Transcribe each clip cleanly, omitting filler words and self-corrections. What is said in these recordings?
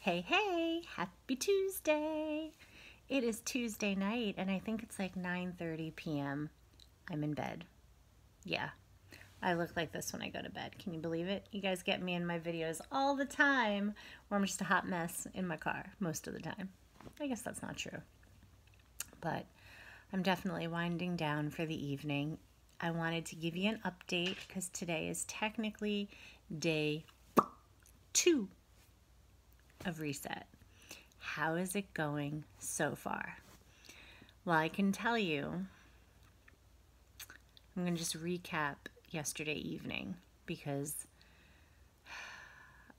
Hey, hey, happy Tuesday. It is Tuesday night and I think it's like 9:30 p.m. I'm in bed. Yeah, I look like this when I go to bed. Can you believe it? You guys get me in my videos all the time where I'm just a hot mess in my car most of the time. I guess that's not true. But I'm definitely winding down for the evening. I wanted to give you an update because today is technically day 2 of reset. How is it going so far? Well, I can tell you, I'm going to just recap yesterday evening because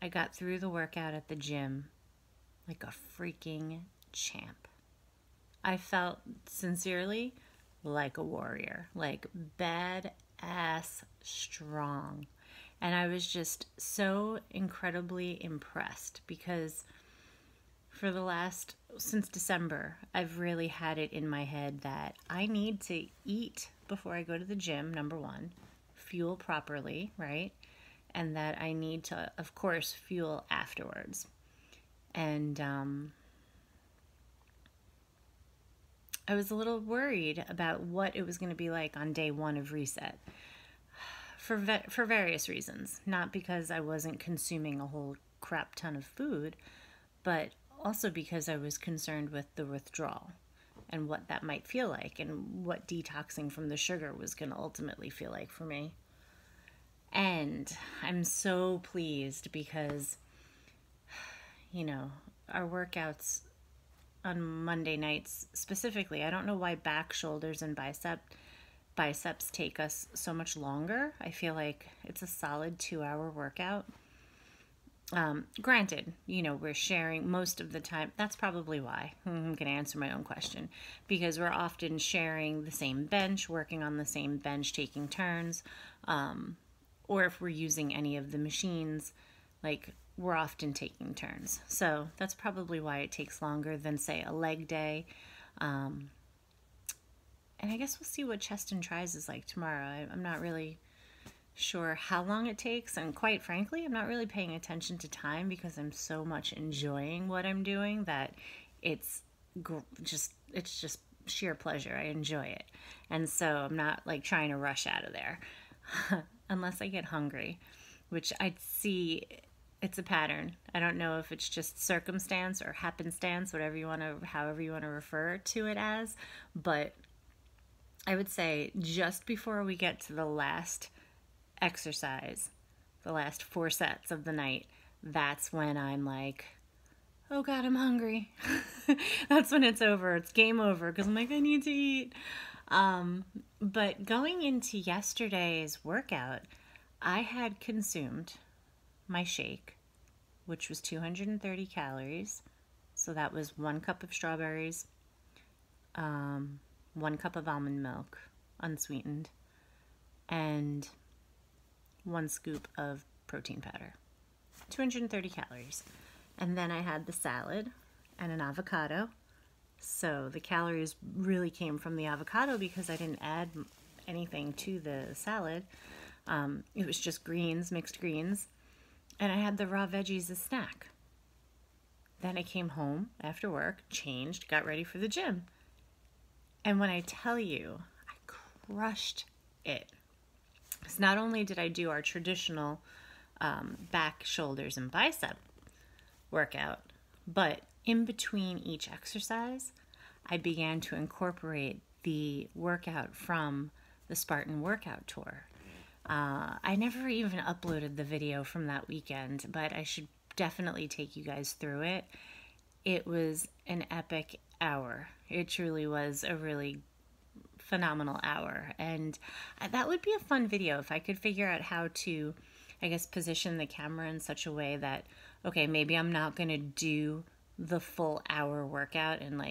I got through the workout at the gym like a freaking champ. I felt sincerely like a warrior, like badass strong. And I was just so incredibly impressed because since December, I've really had it in my head that I need to eat before I go to the gym, number one, fuel properly, right? And that I need to, of course, fuel afterwards. And I was a little worried about what it was going to be like on day 1 of reset for various reasons. Not because I wasn't consuming a whole crap ton of food, but also because I was concerned with the withdrawal and what that might feel like and what detoxing from the sugar was going to ultimately feel like for me. And I'm so pleased because, our workouts on Monday nights specifically, I don't know why back, shoulders, and biceps take us so much longer. I feel like it's a solid 2-hour workout. Granted, we're sharing most of the time. That's probably why. I'm going to answer my own question. Because we're often sharing the same bench, working on the same bench, taking turns. Or if we're using any of the machines, we're often taking turns. So that's probably why it takes longer than, say, a leg day. And I guess we'll see what chest and tris is like tomorrow. I'm not really sure how long it takes, and quite frankly, I'm not really paying attention to time because I'm so much enjoying what I'm doing that it's just sheer pleasure. I enjoy it, and so I'm not trying to rush out of there unless I get hungry, which I'd see. It's a pattern. I don't know if it's just circumstance or happenstance, however you want to refer to it as, but I would say just before we get to the last exercise, the last 4 sets of the night, that's when I'm like, oh God, I'm hungry. That's when it's over. It's game over because I'm like, I need to eat. But going into yesterday's workout, I had consumed my shake, which was 230 calories. So that was 1 cup of strawberries, 1 cup of almond milk, unsweetened, and 1 scoop of protein powder. 230 calories. And then I had the salad and an avocado. So the calories really came from the avocado because I didn't add anything to the salad. It was just greens, mixed greens. And I had the raw veggies as snack. Then I came home after work, changed, got ready for the gym. And when I tell you, I crushed it. Because not only did I do our traditional back, shoulders, and bicep workout, but in between each exercise, I began to incorporate the workout from the Spartan workout tour. I never even uploaded the video from that weekend, but I should definitely take you guys through it. It was an epic hour. It truly was a really phenomenal hour, and that would be a fun video if I could figure out how to, I guess, position the camera in such a way that, okay, maybe I'm not going to do the full hour workout and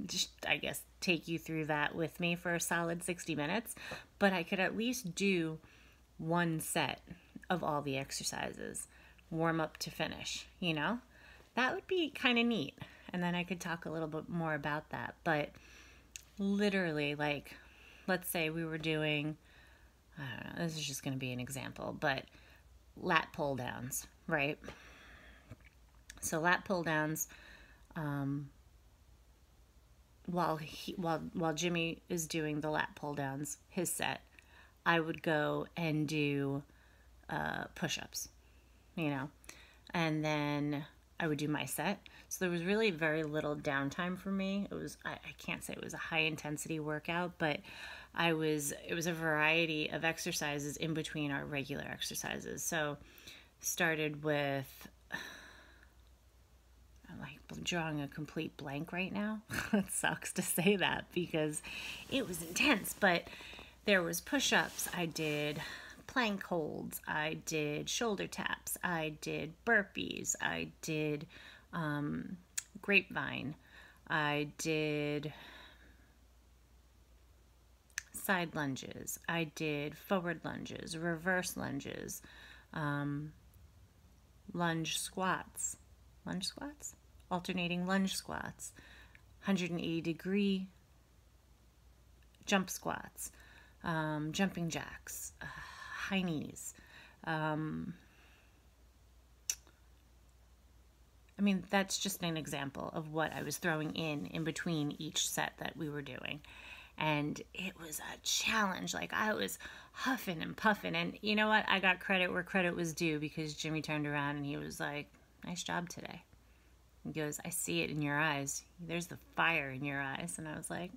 just, I guess, take you through that with me for a solid 60 minutes, but I could at least do 1 set of all the exercises, warm up to finish, That would be kind of neat, and then I could talk a little bit more about that, but literally, let's say we were doing, I don't know, this is just going to be an example, but lat pull downs, right? So lat pull downs, while Jimmy is doing the lat pull downs, his set, I would go and do push-ups, and then I would do my set. So there was really very little downtime for me. It was, I can't say it was a high intensity workout, but it was a variety of exercises in between our regular exercises. So started with, I'm like drawing a complete blank right now. It sucks to say that because it was intense, but there was push-ups. I did plank holds. I did shoulder taps. I did burpees. I did grapevine. I did side lunges. I did forward lunges, reverse lunges, lunge squats, alternating lunge squats, 180-degree jump squats, jumping jacks, high knees. I mean, that's just an example of what I was throwing in between each set that we were doing. And it was a challenge. Like, I was huffing and puffing. And you know what? I got credit where credit was due, because Jimmy turned around and he was like, nice job today. He goes, I see it in your eyes. There's the fire in your eyes. And I was like,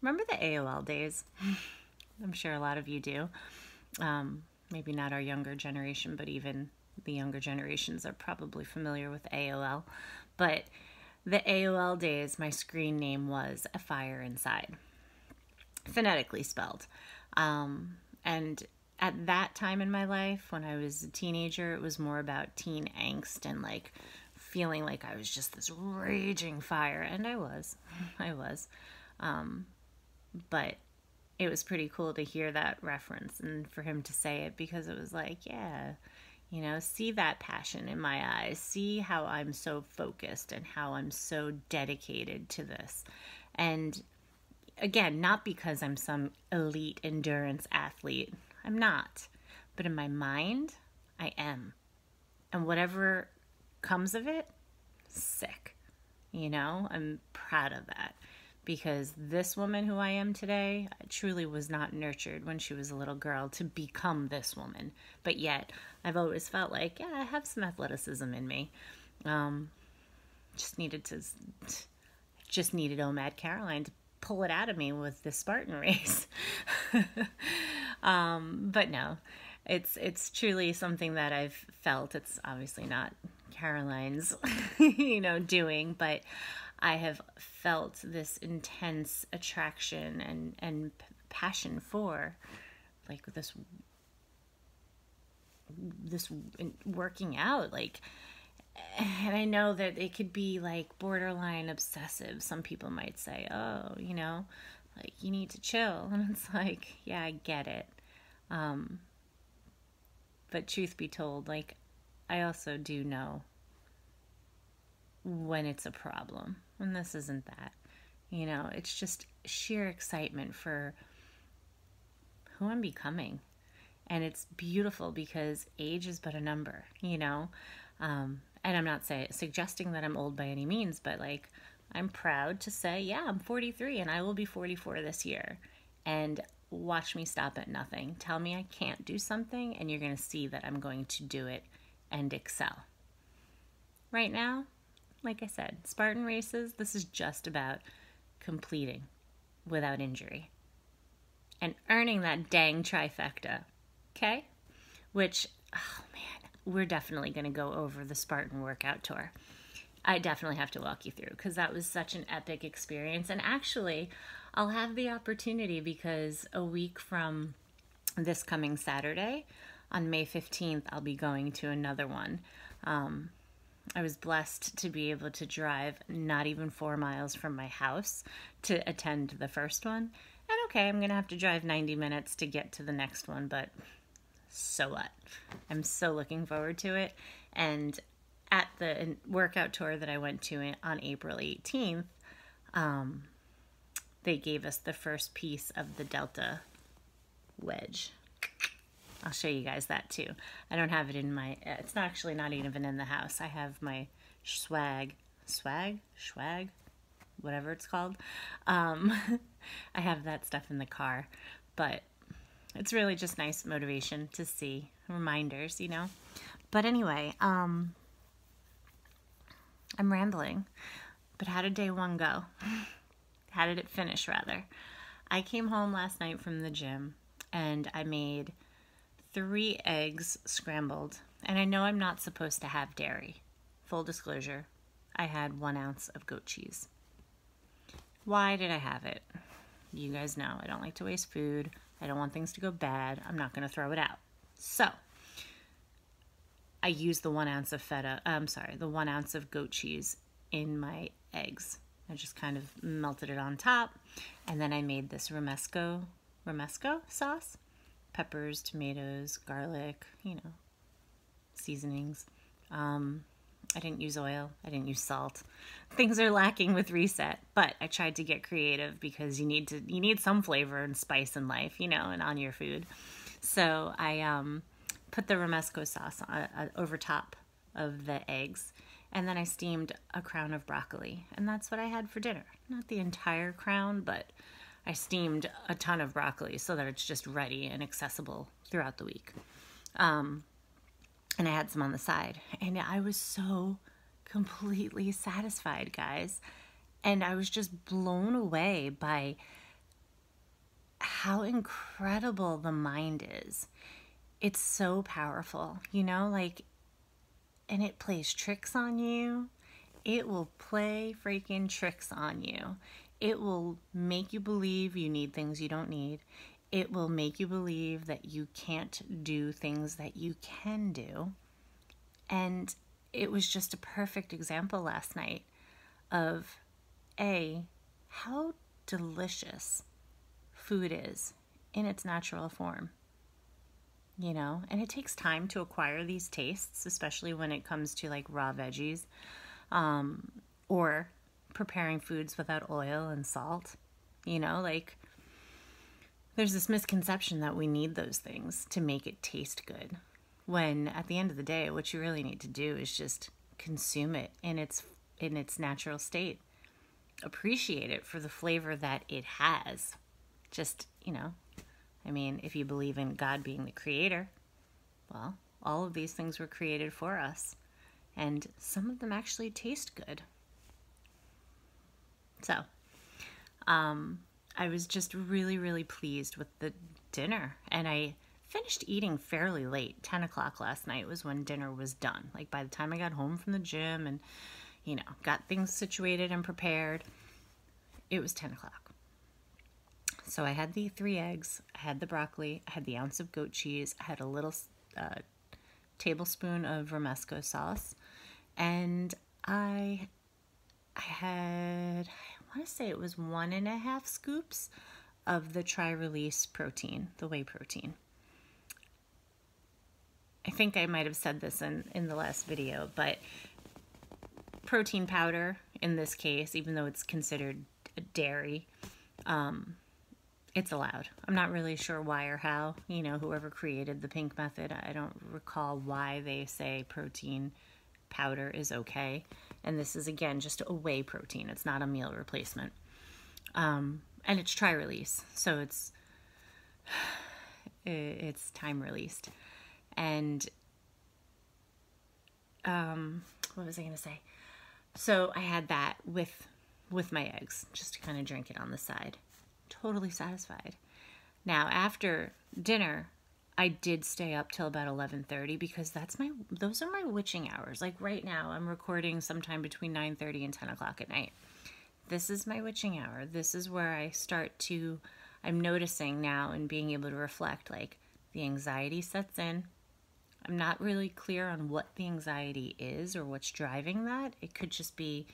Remember the AOL days? I'm sure a lot of you do. Maybe not our younger generation, but even the younger generations are probably familiar with AOL. But the AOL days, my screen name was A Fire Inside, phonetically spelled. And at that time in my life, when I was a teenager, it was more about teen angst and like feeling like I was just this raging fire. And I was. But it was pretty cool to hear that reference and for him to say it, because it was like, yeah, see that passion in my eyes, see how I'm so focused and how I'm so dedicated to this. And again, not because I'm some elite endurance athlete. I'm not. But in my mind, I am. And whatever comes of it, sick. I'm proud of that. Because this woman who I am today truly was not nurtured when she was a little girl to become this woman. But yet, I've always felt like, yeah, I have some athleticism in me. Just needed OMAD Caroline to pull it out of me with the Spartan race. But no, it's truly something that I've felt. It's obviously not Caroline's, doing, but I have felt this intense attraction and passion for like this working out, like, and I know that it could be like borderline obsessive. Some people might say, oh, like you need to chill. And it's like, yeah, I get it. But truth be told, like, I also do know when it's a problem. And this isn't that. It's just sheer excitement for who I'm becoming. And it's beautiful because age is but a number, And I'm not suggesting that I'm old by any means, but like, I'm proud to say, yeah, I'm 43 and I will be 44 this year. And watch me stop at nothing. Tell me I can't do something and you're going to see that I'm going to do it and excel. Right now, like I said, Spartan races, this is just about completing without injury and earning that dang trifecta, okay? Which, oh man, we're definitely going to go over the Spartan workout tour. I definitely have to walk you through because that was such an epic experience. And actually, I'll have the opportunity because a week from this coming Saturday, on May 15th, I'll be going to another one. I was blessed to be able to drive not even 4 miles from my house to attend the first one. And okay, I'm going to have to drive 90 minutes to get to the next one, but so what? I'm so looking forward to it. And at the workout tour that I went to on April 18th, they gave us the first piece of the Delta wedge. I'll show you guys that too. I don't have it in my, it's not actually not even in the house. I have my swag, whatever it's called. I have that stuff in the car, but it's really just nice motivation to see reminders, you know. But anyway, I'm rambling. But how did day one go? How did it finish, rather? I came home last night from the gym and I made 3 eggs scrambled. And I know I'm not supposed to have dairy. Full disclosure, I had 1 ounce of goat cheese. Why did I have it? You guys know I don't like to waste food. I don't want things to go bad. I'm not going to throw it out. So I used the 1 ounce of the 1 ounce of goat cheese in my eggs. I just kind of melted it on top. And then I made this romesco sauce. Peppers, tomatoes, garlic, you know, seasonings. I didn't use oil. I didn't use salt. Things are lacking with Reset, but I tried to get creative because you need some flavor and spice in life, you know, and on your food. So I put the romesco sauce over top of the eggs, and then I steamed a crown of broccoli, and that's what I had for dinner. Not the entire crown, but I steamed a ton of broccoli so that it's just ready and accessible throughout the week. And I had some on the side, and I was so completely satisfied, guys. And I was just blown away by how incredible the mind is. It's so powerful, you know, like, and it plays tricks on you. It will play freaking tricks on you. It will make you believe you need things you don't need. It will make you believe that you can't do things that you can do. And it was just a perfect example last night of how delicious food is in its natural form. You know, and it takes time to acquire these tastes, especially when it comes to like raw veggies, or preparing foods without oil and salt. You know, like there's this misconception that we need those things to make it taste good, when at the end of the day, what you really need to do is just consume it in its natural state. Appreciate it for the flavor that it has. Just, you know, I mean, if you believe in God being the creator, well, all of these things were created for us, and some of them actually taste good. So, I was just really, really pleased with the dinner, and I finished eating fairly late. 10 o'clock last night was when dinner was done. Like by the time I got home from the gym and, you know, got things situated and prepared, it was 10 o'clock. So I had the 3 eggs, I had the broccoli, I had the ounce of goat cheese, I had a little tablespoon of romesco sauce, and I had, I want to say it was 1.5 scoops of the tri-release protein, the whey protein. I think I might have said this in the last video, but protein powder in this case, even though it's considered dairy, it's allowed. I'm not really sure why or how, you know, whoever created the pink method, I don't recall why they say protein powder is okay. And this is, again, just a whey protein. It's not a meal replacement. And it's tri-release, so it's time released. And what was I going to say? So I had that with my eggs, just to kind of drink it on the side. Totally satisfied. Now, after dinner, I did stay up till about 11:30 because those are my witching hours. Like right now, I'm recording sometime between 9:30 and 10 o'clock at night. This is my witching hour. This is where I'm noticing now and being able to reflect, like the anxiety sets in. I'm not really clear on what the anxiety is or what's driving that. It could just be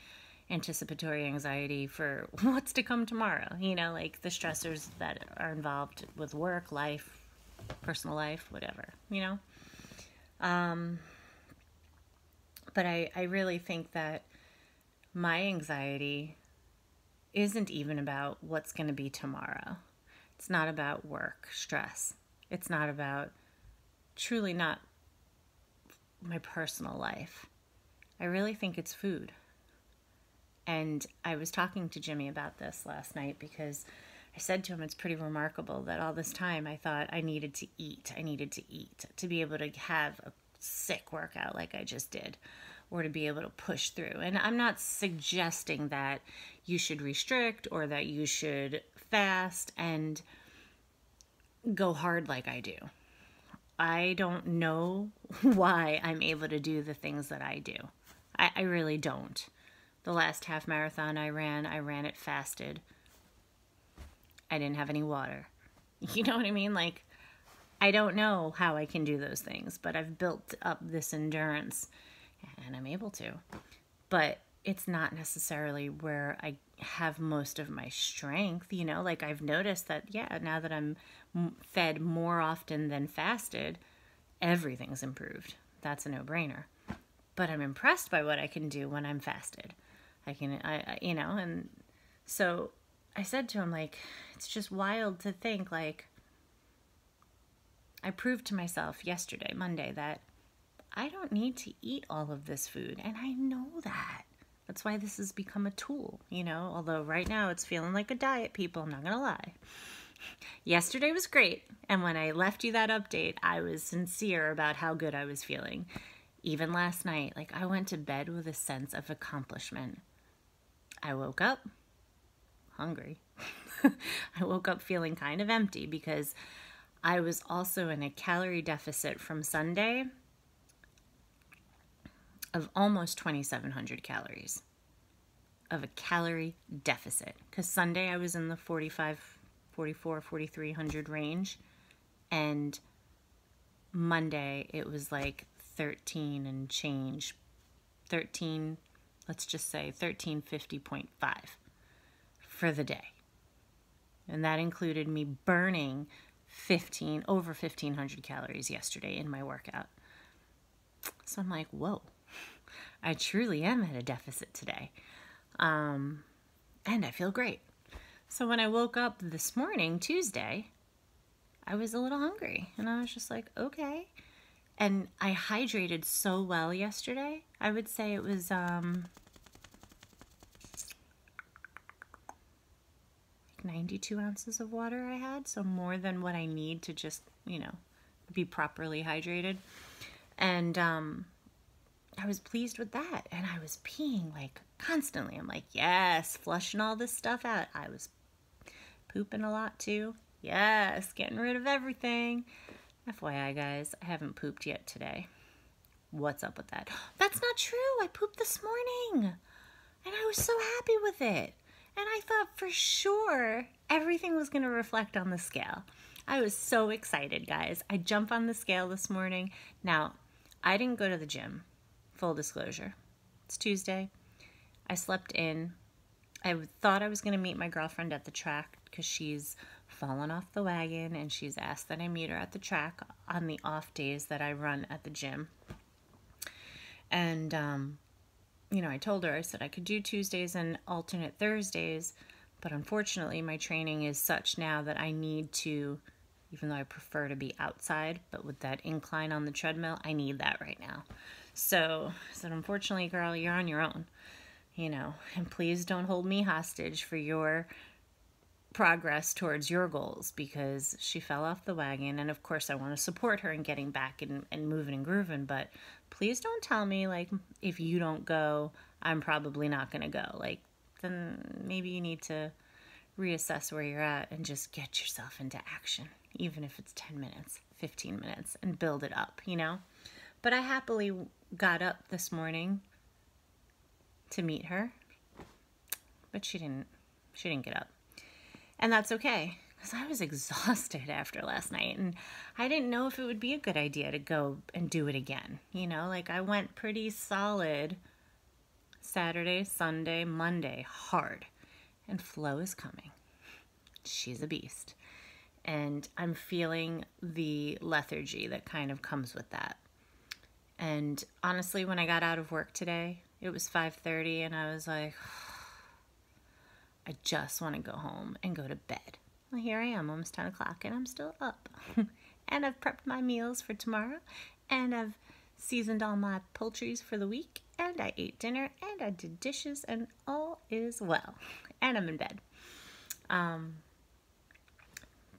anticipatory anxiety for what's to come tomorrow, you know, like the stressors that are involved with work, life, personal life, whatever, you know. But I really think that my anxiety isn't even about what's going to be tomorrow. It's not about work stress. It's not about truly not my personal life. I really think it's food. And I was talking to Jimmy about this last night because I said to him, it's pretty remarkable that all this time I thought I needed to eat. I needed to eat to be able to have a sick workout like I just did, or to be able to push through. And I'm not suggesting that you should restrict or that you should fast and go hard like I do. I don't know why I'm able to do the things that I do. I really don't. The last half marathon I ran it fasted. I didn't have any water. You know what I mean? Like, I don't know how I can do those things, but I've built up this endurance and I'm able to. But it's not necessarily where I have most of my strength, you know? Like, I've noticed that, yeah, now that I'm fed more often than fasted, everything's improved. That's a no-brainer. But I'm impressed by what I can do when I'm fasted. You know, and so I said to him, like, it's just wild to think, like, I proved to myself yesterday, Monday, that I don't need to eat all of this food, and I know that. That's why this has become a tool, you know, although right now it's feeling like a diet, people, I'm not gonna lie. Yesterday was great, and when I left you that update, I was sincere about how good I was feeling. Even last night, like, I went to bed with a sense of accomplishment. I woke up hungry. I woke up feeling kind of empty because I was also in a calorie deficit from Sunday of almost 2,700 calories of a calorie deficit. Because Sunday I was in the 4,300 range, and Monday it was like 13 and change, 13, let's just say 1350.5 for the day. And that included me burning over 1,500 calories yesterday in my workout. So I'm like, whoa, I truly am at a deficit today. And I feel great. So when I woke up this morning, Tuesday, I was a little hungry. And I was just like, okay. And I hydrated so well yesterday. I would say it was 92 ounces of water I had. So more than what I need to just, you know, be properly hydrated. And I was pleased with that. And I was peeing like constantly. I'm like, yes, flushing all this stuff out. I was pooping a lot too. Yes, getting rid of everything. FYI, guys, I haven't pooped yet today. What's up with that? That's not true. I pooped this morning. And I was so happy with it. And I thought for sure everything was going to reflect on the scale. I was so excited, guys. I jumped on the scale this morning. Now, I didn't go to the gym. Full disclosure. It's Tuesday. I slept in. I thought I was going to meet my girlfriend at the track because she's fallen off the wagon and she's asked that I meet her at the track on the off days that I run at the gym. And, you know, I told her, I said I could do Tuesdays and alternate Thursdays, but unfortunately my training is such now that I need to, even though I prefer to be outside, but with that incline on the treadmill, I need that right now. So I said, unfortunately, girl, you're on your own, you know, and please don't hold me hostage for your progress towards your goals, because she fell off the wagon. And of course I want to support her in getting back and moving and grooving, but please don't tell me, like, if you don't go, I'm probably not going to go. Like, then maybe you need to reassess where you're at and just get yourself into action, even if it's 10 minutes, 15 minutes, and build it up, you know? But I happily got up this morning to meet her, but she didn't get up. And that's okay, because I was exhausted after last night, and I didn't know if it would be a good idea to go and do it again. You know, like, I went pretty solid Saturday, Sunday, Monday, hard. And Flo is coming. She's a beast. And I'm feeling the lethargy that kind of comes with that. And honestly, when I got out of work today, it was 5:30, and I was like, I just want to go home and go to bed. Well, here I am, almost 10 o'clock, and I'm still up. and I've prepped my meals for tomorrow, and I've seasoned all my poultries for the week, and I ate dinner, and I did dishes, and all is well. And I'm in bed.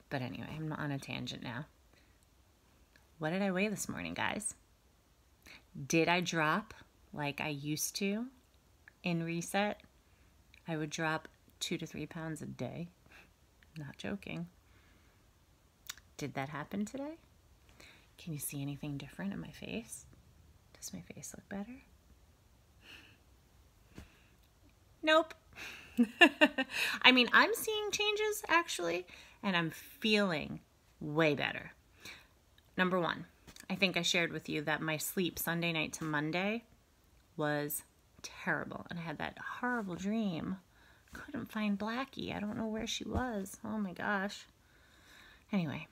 But anyway, I'm on a tangent now. What did I weigh this morning, guys? Did I drop like I used to in Reset? I would drop 2 to 3 pounds a day. Not joking. Did that happen today? Can you see anything different in my face? Does my face look better? Nope. I mean, I'm seeing changes actually, and I'm feeling way better. Number one, I think I shared with you that my sleep Sunday night to Monday was terrible, and I had that horrible dream. Couldn't find Blackie. I don't know where she was. Oh my gosh. Anyway,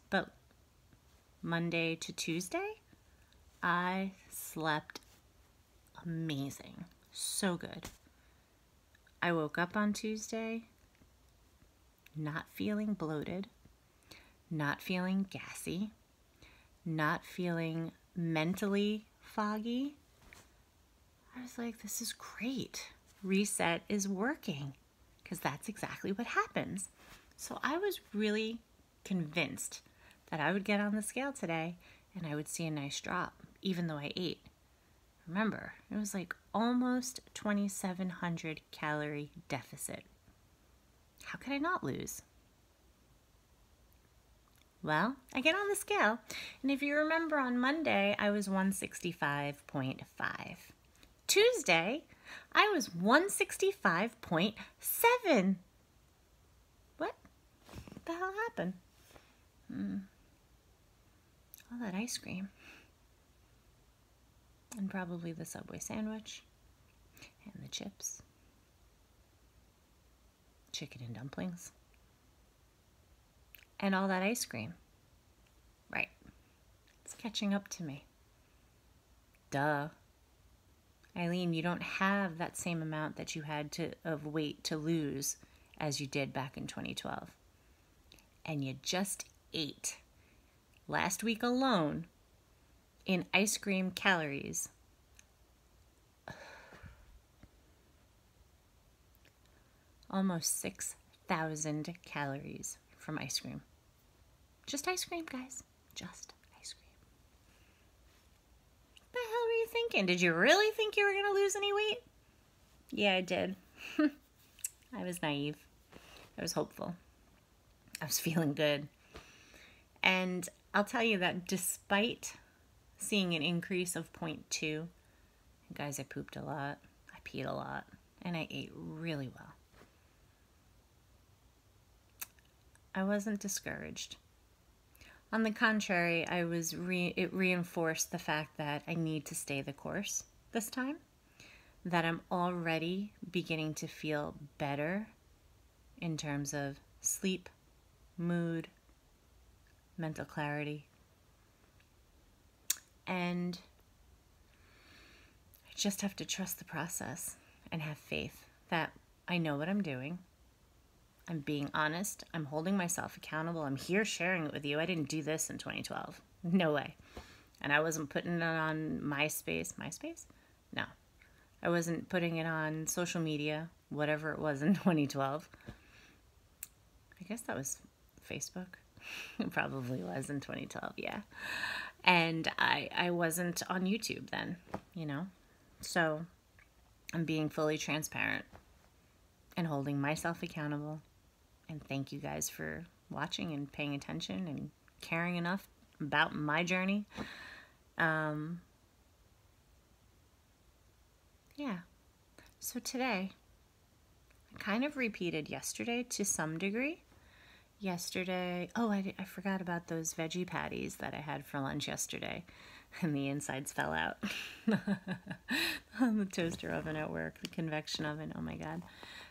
but Monday to Tuesday, I slept amazing. So good. I woke up on Tuesday not feeling bloated, not feeling gassy, not feeling mentally foggy. I was like, this is great. Reset is working, because that's exactly what happens. So I was really convinced that I would get on the scale today and I would see a nice drop, even though I ate. Remember, it was like almost 2,700 calorie deficit. How could I not lose? Well, I get on the scale, and if you remember on Monday, I was 165.5. Tuesday, I was 165.7. What the hell happened? All that ice cream. And probably the Subway sandwich. And the chips. Chicken and dumplings. And all that ice cream. Right. It's catching up to me. Duh. Eileen, you don't have that same amount that you had of weight to lose as you did back in 2012. And you just ate, last week alone, in ice cream calories, almost 6,000 calories from ice cream. Just ice cream, guys. Just ice cream. What the hell were you thinking? Did you really think you were going to lose any weight? Yeah, I did. I was naive. I was hopeful. I was feeling good. And I'll tell you that despite seeing an increase of 0.2, guys, I pooped a lot, I peed a lot, and I ate really well. I wasn't discouraged. On the contrary, it reinforced the fact that I need to stay the course this time, that I'm already beginning to feel better in terms of sleep, mood, mental clarity. And I just have to trust the process and have faith that I know what I'm doing. I'm being honest. I'm holding myself accountable. I'm here sharing it with you. I didn't do this in 2012. No way. And I wasn't putting it on MySpace. MySpace? No. I wasn't putting it on social media, whatever it was in 2012. I guess that was Facebook. It probably was in 2012, yeah. And I wasn't on YouTube then, you know. So I'm being fully transparent and holding myself accountable. And thank you guys for watching and paying attention and caring enough about my journey. Yeah. So today, I kind of repeated yesterday to some degree. Yesterday, I forgot about those veggie patties that I had for lunch yesterday, and the insides fell out on the toaster oven at work, the convection oven. Oh my God.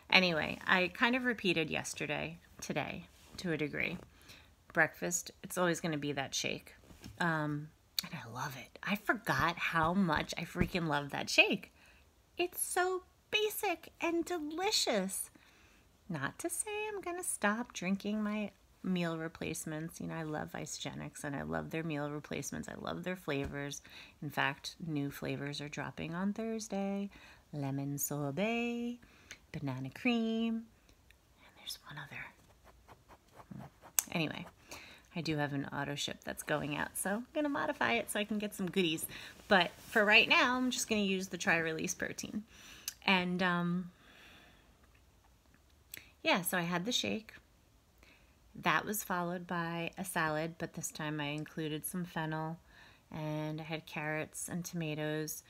Anyway, I kind of repeated yesterday, today, to a degree. Breakfast, it's always going to be that shake. And I love it. I forgot how much I freaking love that shake. It's so basic and delicious. Not to say I'm going to stop drinking my meal replacements. You know, I love isagenix and I love their meal replacements. I love their flavors. In fact, new flavors are dropping on Thursday. Lemon sorbet, banana cream, and there's one other. Anyway, I do have an auto ship that's going out, so I'm going to modify it so I can get some goodies. But for right now, I'm just going to use the tri-release protein. And yeah, so I had the shake. That was followed by a salad, but this time I included some fennel, and I had carrots and tomatoes,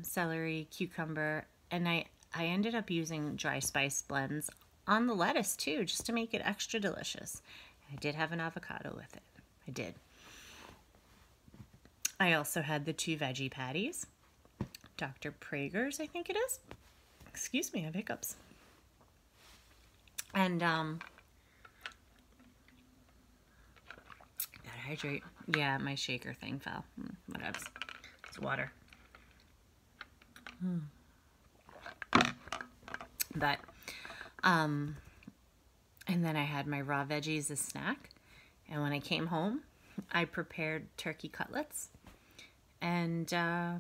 celery, cucumber, and I ended up using dry spice blends on the lettuce too, just to make it extra delicious. I did have an avocado with it. I did. I also had the 2 veggie patties. Dr. Praeger's, I think it is. Excuse me, I have hiccups. And, gotta hydrate. Yeah, my shaker thing fell. Whatever. It's water. But, and then I had my raw veggies as snack. And when I came home, I prepared turkey cutlets. And I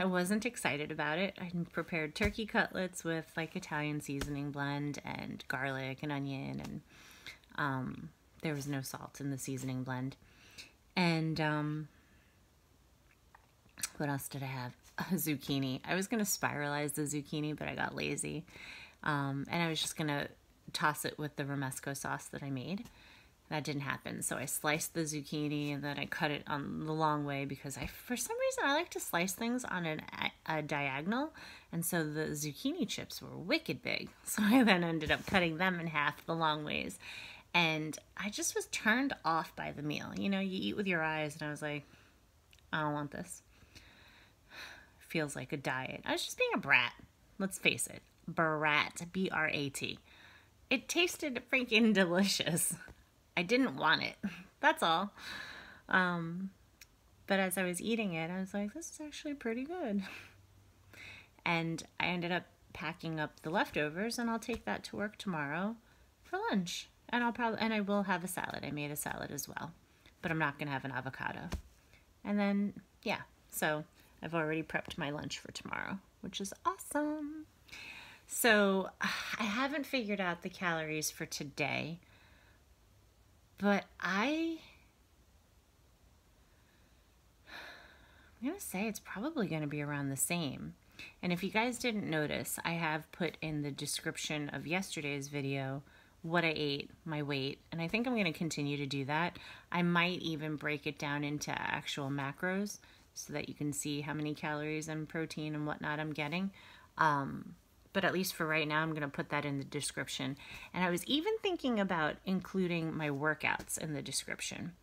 wasn't excited about it. I prepared turkey cutlets with like Italian seasoning blend and garlic and onion. And there was no salt in the seasoning blend. And what else did I have? Zucchini. I was going to spiralize the zucchini, but I got lazy. And I was just going to toss it with the romesco sauce that I made. That didn't happen. So I sliced the zucchini and then I cut it on the long way because for some reason, I like to slice things on a diagonal. And so the zucchini chips were wicked big. So I then ended up cutting them in half the long ways. And I just was turned off by the meal. You know, you eat with your eyes and I was like, I don't want this. Feels like a diet. I was just being a brat. Let's face it. Brat. B-R-A-T. It tasted freaking delicious. I didn't want it. That's all. But as I was eating it, I was like, this is actually pretty good. And I ended up packing up the leftovers, and I'll take that to work tomorrow for lunch. And I will have a salad. I made a salad as well, but I'm not going to have an avocado. And then, yeah, so I've already prepped my lunch for tomorrow, which is awesome. So I haven't figured out the calories for today, but I'm going to say it's probably going to be around the same. And if you guys didn't notice, I have put in the description of yesterday's video what I ate, my weight, and I think I'm going to continue to do that. I might even break it down into actual macros so that you can see how many calories and protein and whatnot I'm getting. But at least for right now, I'm going to put that in the description. And I was even thinking about including my workouts in the description.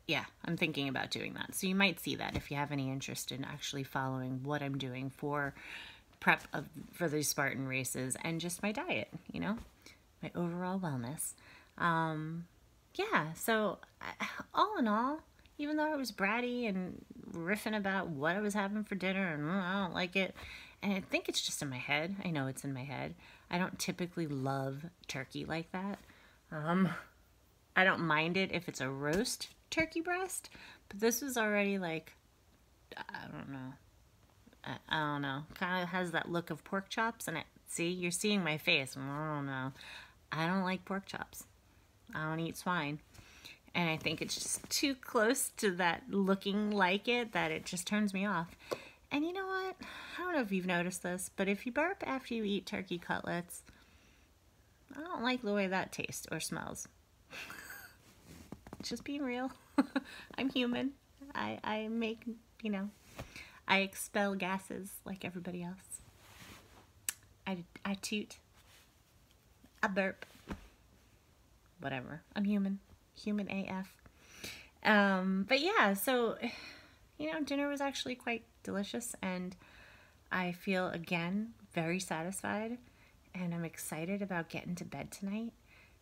Yeah, I'm thinking about doing that. So you might see that if you have any interest in actually following what I'm doing for for these Spartan races and just my diet, you know, my overall wellness. Yeah, so all in all, even though I was bratty and riffing about what I was having for dinner and I don't like it, and I think it's just in my head. I know it's in my head. I don't typically love turkey like that. I don't mind it if it's a roast turkey breast, but this was already like, I don't know. Kind of has that look of pork chops, and see, you're seeing my face. I don't know. I don't like pork chops. I don't eat swine. And I think it's just too close to that looking like it that it just turns me off. And you know what? I don't know if you've noticed this, but if you burp after you eat turkey cutlets, I don't like the way that tastes or smells. Just being real. I'm human. I make, you know, I expel gases like everybody else. I toot. I burp. Whatever. I'm human. Human AF. But yeah, so, you know, dinner was actually quite delicious, and I feel, again, very satisfied, and I'm excited about getting to bed tonight,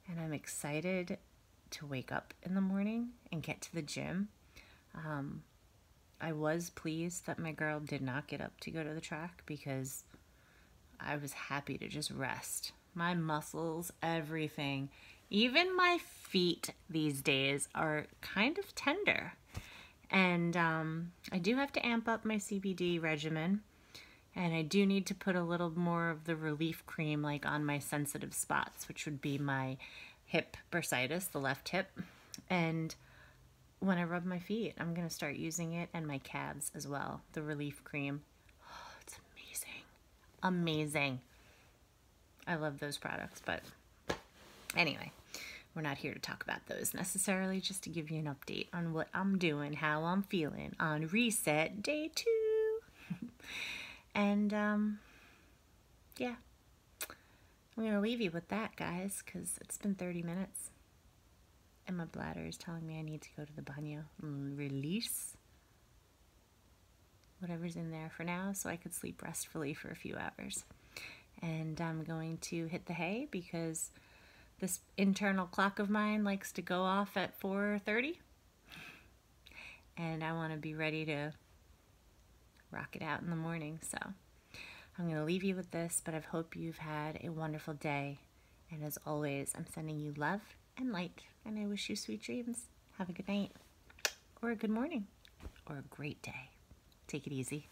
and I'm excited to wake up in the morning and get to the gym. I was pleased that my girl did not get up to go to the track because I was happy to just rest. My muscles, everything, even my feet these days are kind of tender. And I do have to amp up my CBD regimen. And I do need to put a little more of the relief cream like on my sensitive spots, which would be my hip bursitis, the left hip. And when I rub my feet, I'm going to start using it, and my calves as well, the relief cream. Oh, it's amazing. Amazing. I love those products, but anyway, we're not here to talk about those necessarily, just to give you an update on what I'm doing, how I'm feeling on reset day 2. And, yeah, I'm going to leave you with that, guys, because it's been 30 minutes. And my bladder is telling me I need to go to the baño and release whatever's in there for now so I could sleep restfully for a few hours. And I'm going to hit the hay because this internal clock of mine likes to go off at 4:30. And I want to be ready to rock it out in the morning. So I'm going to leave you with this, but I hope you've had a wonderful day. And as always, I'm sending you love and light, and I wish you sweet dreams. Have a good night, or a good morning, or a great day. Take it easy.